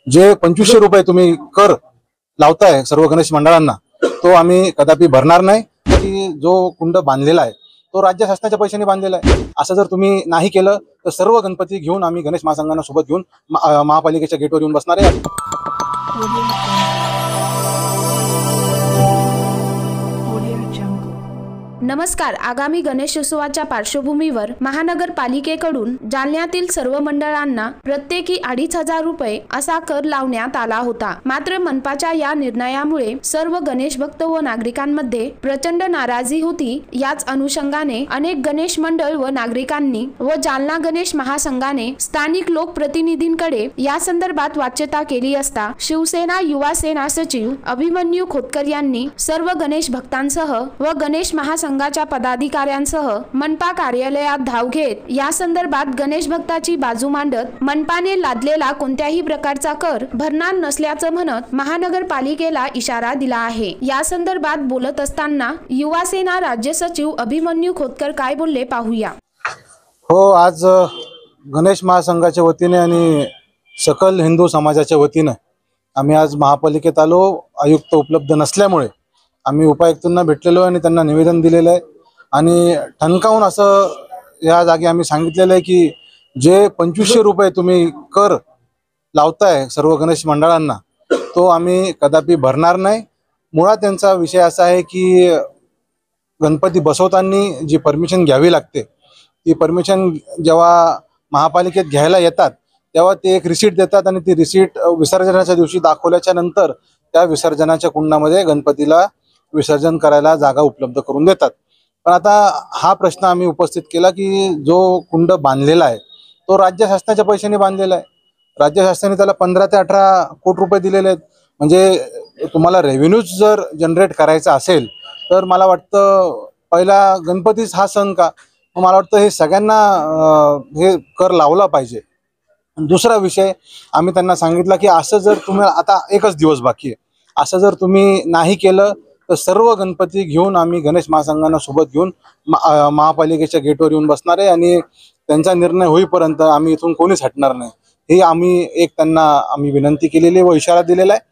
जे 2500 रुपये तुम्ही कर लावताय सर्व गणेश मंडळांना, तो आम्ही कदापि भरणार नाही। की जो कुंड बांधलेला आहे तो राज्य शासनाच्या पैशाने बांधलेला आहे। असं जर तुम्ही नाही केलं तर सर्व गणपती घेऊन आम्ही गणेश महासंघांना सोबत घेऊन महापालिकेच्या गेटवर येऊन बसणार आहे। नमस्कार। आगामी गणेशोत्सवाच्या पार्श्वभूमीवर महानगरपालिकेकडून जालन्यातील सर्व मंडळांना प्रत्येकी 2,500 रुपये असा कर लावण्यात आला होता। मात्र मनपाच्या या निर्णयामुळे सर्व गणेश भक्त व नागरिकांमध्ये प्रचंड नाराजी होती। याच अनुषंगाने अनेक गणेश मंडळ व नागरिकांनी व जालना गणेश महासंघाने स्थानिक लोकप्रतिनिधींकडे या संदर्भात वाच्यता केली असता शिवसेना युवा सेना सचिव अभिमन्यू खोतकर यांनी सर्व गणेश भक्तांसह व गणेश महासंघ संघाच्या पदाधिकाऱ्यांसह मनपा कार्यालयात धाव घेत या संदर्भात गणेश भक्ताची बाजू मांडत मनपाने लादलेला कोणत्याही प्रकारचा कर भरणार नसल्याचं म्हणत महानगरपालिकेला इशारा दिला आहे। या संदर्भात बोलत असताना युवा सेना राज्य सचिव अभिमन्यू खोतकर काय बोलले पाहूया। हो, आज गणेश महासंघाच्या वतीने आणि सकल हिंदू समाजाच्या वतीने आम्ही आज महापालिकेत आलो। आयुक्त उपलब्ध नसल्यामुळे आम्ही उपायुक्तांना भेटलेलो आणि त्यांना निवेदन दिलेलं आहे आणि ठणकावून असं या जागी आम्ही सांगितलेलं आहे की जे 2500 रुपये तुम्ही कर लावताय सर्व गणेश मंडळांना, तो आम्ही कदापि भरणार नाही। मुळात त्यांचा विषय असा आहे की गणपती बसवताना जी परमिशन घ्यावी लागते, ती परमिशन जेव्हा महापालिकेत घ्यायला येतात तेव्हा ते एक रिसीट देतात आणि ती रिसीट विसर्जनाच्या दिवशी दाखवल्याच्या नंतर त्या विसर्जनाच्या कुंडामध्ये गणपतीला विसर्जन करायला जागा उपलब्ध करून देतात। पण आता हा प्रश्न आम्ही उपस्थित केला की जो कुंड बांधलेला आहे तो राज्य शासनाच्या पैशाने बांधलेला आहे। राज्य शासनाने त्याला 15 ते 18 कोटी रुपये दिलेले आहेत। म्हणजे तुम्हाला रेव्हेन्यूज जर जनरेट करायचा असेल तर मला वाटतं पहिला गणपतीच हा सण का, मला वाटतं हे सगळ्यांना हे कर लावला पाहिजे। दुसरा विषय आम्ही त्यांना सांगितलं की असं जर तुम्ही आता एकच दिवस बाकी आहे, असं जर तुम्ही नाही केलं तर सर्व गणपती घेऊन आम्ही गणेश महासंघांना सोबत घेऊन महापालिकेच्या गेटवर येऊन बसणार आहे आणि त्यांचा निर्णय होईपर्यंत आम्ही इथून कोणीच हटणार नाही। हे आम्ही त्यांना विनंती केलेली व इशारा दिलेला आहे।